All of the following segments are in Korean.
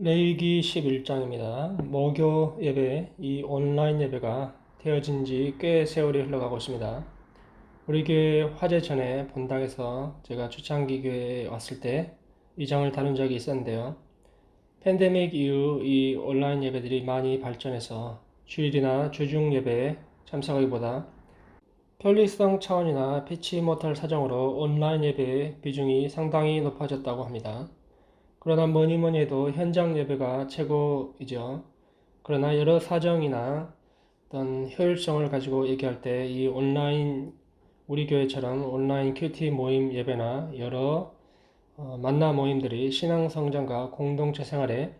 레위기 11장입니다. 모교 예배, 이 온라인 예배가 되어진 지 꽤 세월이 흘러가고 있습니다. 우리 교회 화재 전에 본당에서 제가 초창기 교회에 왔을 때 이 장을 다룬 적이 있었는데요. 팬데믹 이후 이 온라인 예배들이 많이 발전해서 주일이나 주중 예배에 참석하기보다 편리성 차원이나 피치 못할 사정으로 온라인 예배의 비중이 상당히 높아졌다고 합니다. 그러나 뭐니 뭐니 해도 현장 예배가 최고이죠. 그러나 여러 사정이나 어떤 효율성을 가지고 얘기할 때 이 온라인 우리 교회처럼 온라인 큐티 모임 예배나 여러 만나 모임들이 신앙 성장과 공동체 생활에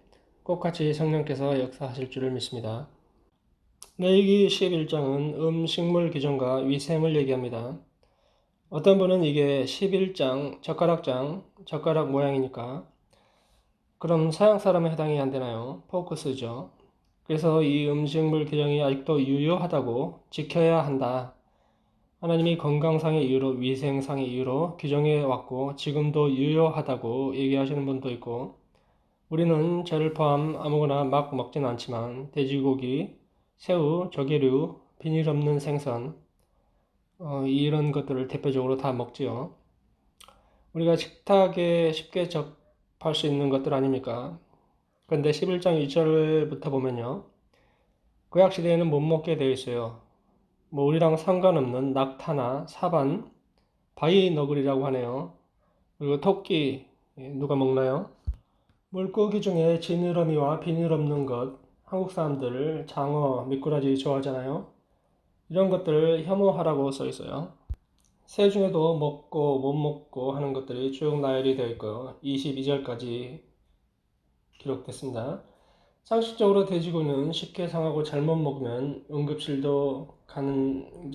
똑같이 성령께서 역사하실 줄을 믿습니다. 레위기 11장은 음식물 규정과 위생을 얘기합니다. 어떤 분은 이게 11장, 젓가락 모양이니까 그럼 서양 사람에 해당이 안 되나요? 포커스죠. 그래서 이 음식물 규정이 아직도 유효하다고 지켜야 한다. 하나님이 건강상의 이유로, 위생상의 이유로 규정해 왔고 지금도 유효하다고 얘기하시는 분도 있고 우리는 저를 포함 아무거나 막 먹진 않지만 돼지고기, 새우, 조개류, 비닐 없는 생선 이런 것들을 대표적으로 다 먹지요. 우리가 식탁에 쉽게 접할 수 있는 것들 아닙니까? 그런데 11장 1절부터 보면요. 구약 시대에는 못 먹게 되어 있어요. 뭐 우리랑 상관없는 낙타나 사반, 바위너구리라고 하네요. 그리고 토끼 누가 먹나요? 물고기 중에 지느러미와 비늘 없는 것, 한국 사람들 장어, 미꾸라지 좋아하잖아요. 이런 것들을 혐오하라고 써 있어요. 새 중에도 먹고 못 먹고 하는 것들이 쭉 나열이 되어 있고요. 22절까지 기록됐습니다. 상식적으로 돼지고기는 쉽게 상하고 잘못 먹으면 응급실도 간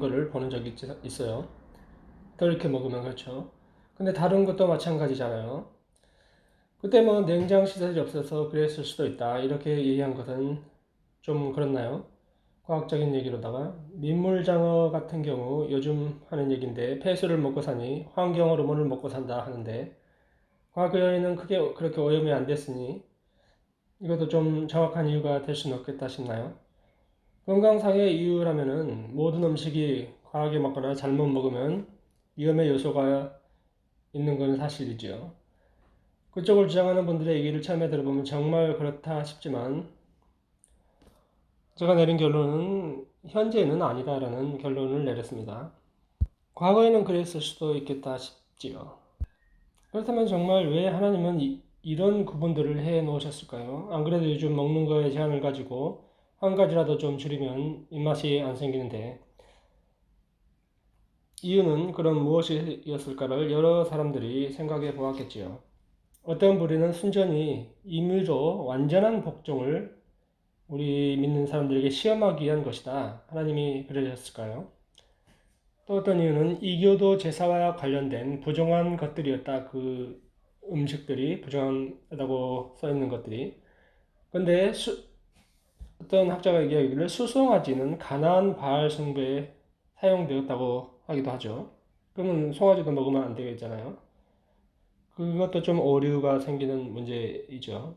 거를 보는 적이 있어요. 그렇게 먹으면 그렇죠. 근데 다른 것도 마찬가지잖아요. 그때 뭐 냉장 시설이 없어서 그랬을 수도 있다. 이렇게 얘기한 것은 좀 그렇나요? 과학적인 얘기로다가 민물장어 같은 경우 요즘 하는 얘기인데 폐수를 먹고 사니 환경 호르몬을 먹고 산다 하는데 과거에는 크게 그렇게 오염이 안 됐으니 이것도 좀 정확한 이유가 될 수는 없겠다 싶나요? 건강상의 이유라면은 모든 음식이 과하게 먹거나 잘못 먹으면 위험의 요소가 있는 것은 사실이죠. 그쪽을 주장하는 분들의 얘기를 처음에 들어보면 정말 그렇다 싶지만 제가 내린 결론은 현재는 아니다라는 결론을 내렸습니다. 과거에는 그랬을 수도 있겠다 싶지요. 그렇다면 정말 왜 하나님은 이런 구분들을 해 놓으셨을까요? 안 그래도 요즘 먹는 거에 제한을 가지고 한 가지라도 좀 줄이면 입맛이 안 생기는데 이유는 그럼 무엇이었을까를 여러 사람들이 생각해 보았겠지요. 어떤 부류는 순전히 임의로 완전한 복종을 우리 믿는 사람들에게 시험하기 위한 것이다. 하나님이 그러셨을까요? 또 어떤 이유는 이교도 제사와 관련된 부정한 것들이었다. 그 음식들이 부정하다고 써 있는 것들이. 근데 어떤 학자가 얘기하기를 수송아지는 가나안 바알 숭배에 사용되었다고 하기도 하죠. 그러면 송아지도 먹으면 안 되겠잖아요. 그것도 좀 오류가 생기는 문제이죠.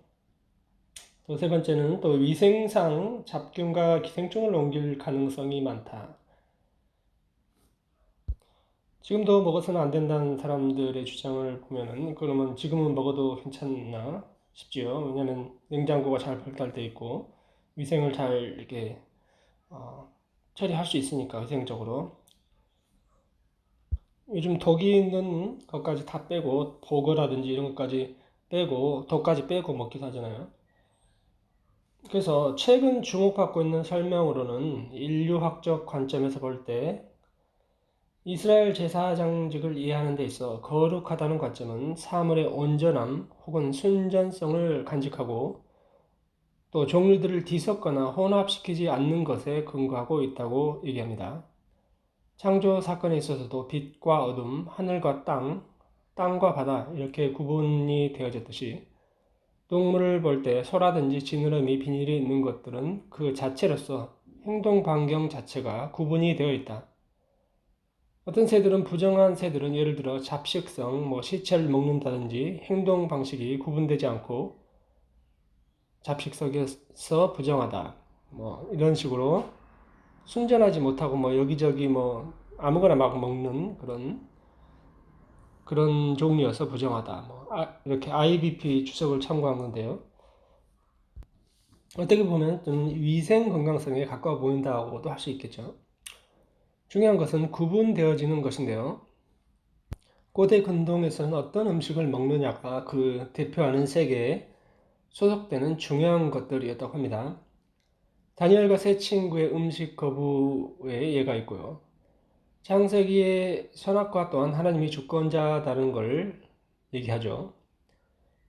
또 세 번째는 또 위생상 잡균과 기생충을 옮길 가능성이 많다. 지금도 먹어서는 안 된다는 사람들의 주장을 보면은 그러면 지금은 먹어도 괜찮나 싶지요. 왜냐하면 냉장고가 잘 발달돼 있고 위생을 잘 이렇게 어, 처리할 수 있으니까 위생적으로. 요즘 독이 있는 것까지 다 빼고 버거라든지 이런 것까지 빼고 독까지 빼고 먹기도 하잖아요. 그래서 최근 주목받고 있는 설명으로는 인류학적 관점에서 볼 때 이스라엘 제사장직을 이해하는 데 있어 거룩하다는 관점은 사물의 온전함 혹은 순전성을 간직하고 또 종류들을 뒤섞거나 혼합시키지 않는 것에 근거하고 있다고 얘기합니다. 창조 사건에 있어서도 빛과 어둠, 하늘과 땅, 땅과 바다 이렇게 구분이 되어졌듯이 동물을 볼 때 소라든지 지느러미, 비닐이 있는 것들은 그 자체로서 행동 반경 자체가 구분이 되어 있다. 어떤 새들은 부정한 새들은 예를 들어 잡식성, 시체를 먹는다든지 행동 방식이 구분되지 않고 잡식성에서 부정하다. 뭐 이런 식으로 순전하지 못하고 뭐 여기저기 뭐 아무거나 막 먹는 그런 종류여서 부정하다. 뭐 이렇게 IBP 주석을 참고한 건데요. 어떻게 보면 좀 위생 건강성에 가까워 보인다고도 할 수 있겠죠. 중요한 것은 구분되어지는 것인데요. 고대 근동에서는 어떤 음식을 먹느냐가 그 대표하는 세계에 소속되는 중요한 것들이었다고 합니다. 다니엘과 세 친구의 음식 거부에 예가 있고요. 창세기의 선악과 또한 하나님이 주권자다는 걸 얘기하죠.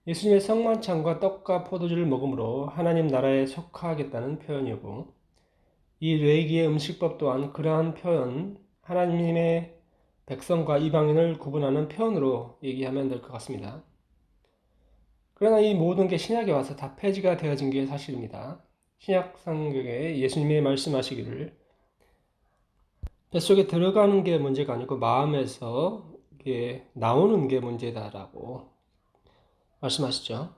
예수님의 성만찬과 떡과 포도주를 먹음으로 하나님 나라에 속하겠다는 표현이고, 이 레위기의 음식법 또한 그러한 표현, 하나님의 백성과 이방인을 구분하는 표현으로 얘기하면 될 것 같습니다. 그러나 이 모든 게 신약에 와서 다 폐지가 되어진 게 사실입니다. 신약 성경에 예수님이 말씀하시기를 뱃속에 들어가는 게 문제가 아니고 마음에서 이게 나오는 게 문제다라고 말씀하시죠.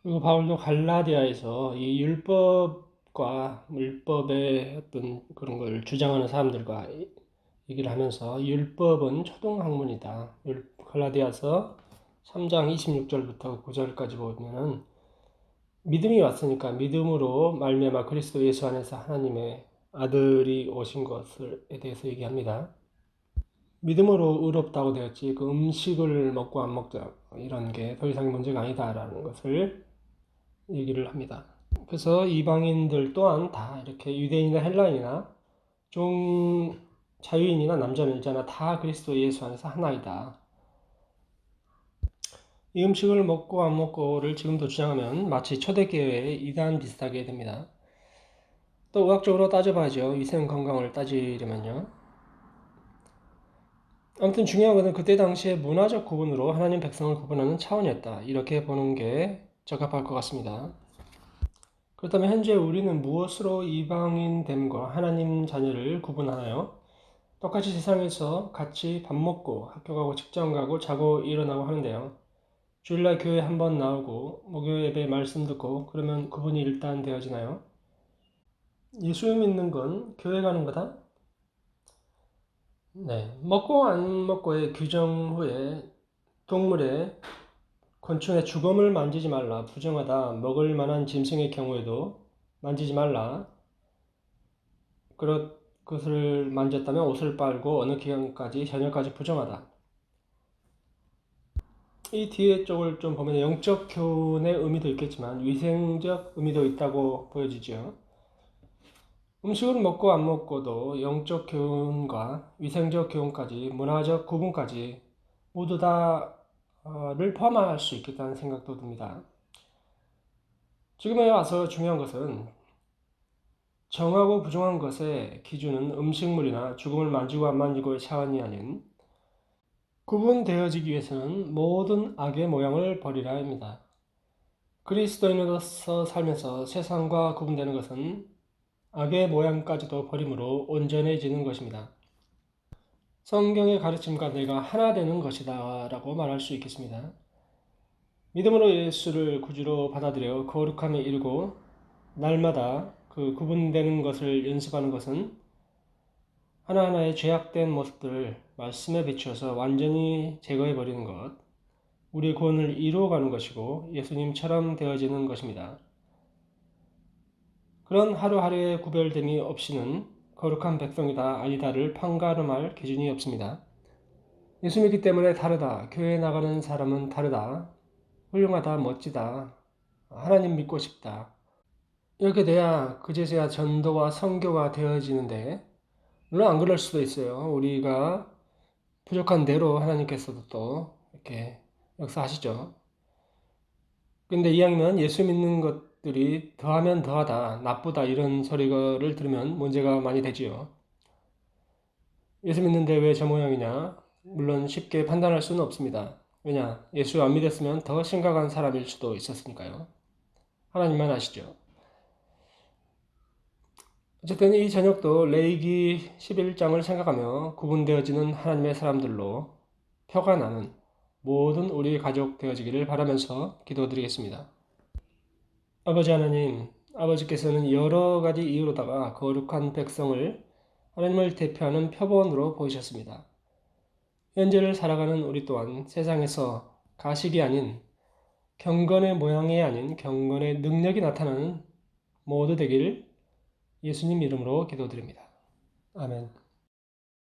그리고 바울도 갈라디아에서 이 율법과 율법의 어떤 그런 걸 주장하는 사람들과 얘기를 하면서 율법은 초등학문이다. 갈라디아서 3장 26절부터 9절까지 보면은 믿음이 왔으니까 믿음으로 말미암아 그리스도 예수 안에서 하나님의 아들이 오신 것에 대해서 얘기합니다. 믿음으로 의롭다고 되었지 그 음식을 먹고 안 먹자 이런 게 더 이상 문제가 아니다라는 것을 얘기를 합니다. 그래서 이방인들 또한 다 이렇게 유대인이나 헬라인이나 자유인이나 남자나 여자나 다 그리스도 예수 안에서 하나이다. 이 음식을 먹고 안 먹고를 지금도 주장하면 마치 초대교회의 이단 비슷하게 됩니다. 또 의학적으로 따져봐야죠. 위생 건강을 따지려면요. 아무튼 중요한 것은 그때 당시에 문화적 구분으로 하나님 백성을 구분하는 차원이었다. 이렇게 보는 게 적합할 것 같습니다. 그렇다면 현재 우리는 무엇으로 이방인됨과 하나님 자녀를 구분하나요? 똑같이 세상에서 같이 밥 먹고 학교 가고 직장 가고 자고 일어나고 하는데요. 주일날 교회 한번 나오고 목요 예배 말씀 듣고 그러면 구분이 일단 되어지나요? 예수 믿는 건 교회 가는 거다? 네. 먹고 안 먹고의 규정 후에 동물의 곤충의 주검을 만지지 말라. 부정하다. 먹을 만한 짐승의 경우에도 만지지 말라. 그것을 만졌다면 옷을 빨고 어느 기간까지 저녁까지 부정하다. 이 뒤에 쪽을 좀 보면 영적 교훈의 의미도 있겠지만 위생적 의미도 있다고 보여지죠. 음식을 먹고 안 먹고도 영적 교훈과 위생적 교훈까지 문화적 구분까지 모두 다를 포함할 수 있겠다는 생각도 듭니다. 지금에 와서 중요한 것은 정하고 부정한 것의 기준은 음식물이나 죽음을 만지고 안 만지고의 차원이 아닌 구분되어지기 위해서는 모든 악의 모양을 버리라 합니다. 그리스도인으로서 살면서 세상과 구분되는 것은 악의 모양까지도 버림으로 온전해지는 것입니다. 성경의 가르침과 내가 하나 되는 것이다 라고 말할 수 있겠습니다. 믿음으로 예수를 구주로 받아들여 거룩함에 이르고 날마다 그 구분되는 것을 연습하는 것은 하나하나의 죄악된 모습들을 말씀에 비추어서 완전히 제거해버리는 것, 우리의 구원을 이루어가는 것이고 예수님처럼 되어지는 것입니다. 그런 하루하루의 구별됨이 없이는 거룩한 백성이다 아니다를 판가름할 기준이 없습니다. 예수 믿기 때문에 다르다, 교회에 나가는 사람은 다르다, 훌륭하다, 멋지다, 하나님 믿고 싶다, 이렇게 돼야 그제서야 전도와 선교가 되어지는데, 물론 안 그럴 수도 있어요. 우리가 부족한 대로 하나님께서도 또 이렇게 역사하시죠. 근데 이왕이면 예수 믿는 것들이 더하면 더하다, 나쁘다 이런 소리를 들으면 문제가 많이 되지요. 예수 믿는데 왜 저 모양이냐? 물론 쉽게 판단할 수는 없습니다. 왜냐? 예수 안 믿었으면 더 심각한 사람일 수도 있었으니까요. 하나님만 아시죠. 어쨌든 이 저녁도 레위기 11장을 생각하며 구분되어지는 하나님의 사람들로 표가 나는 모든 우리 가족 되어지기를 바라면서 기도드리겠습니다. 아버지 하나님, 아버지께서는 여러 가지 이유로다가 거룩한 백성을 하나님을 대표하는 표본으로 보이셨습니다. 현재를 살아가는 우리 또한 세상에서 가식이 아닌 경건의 모양이 아닌 경건의 능력이 나타나는 모두 되길 예수님 이름으로 기도드립니다. 아멘.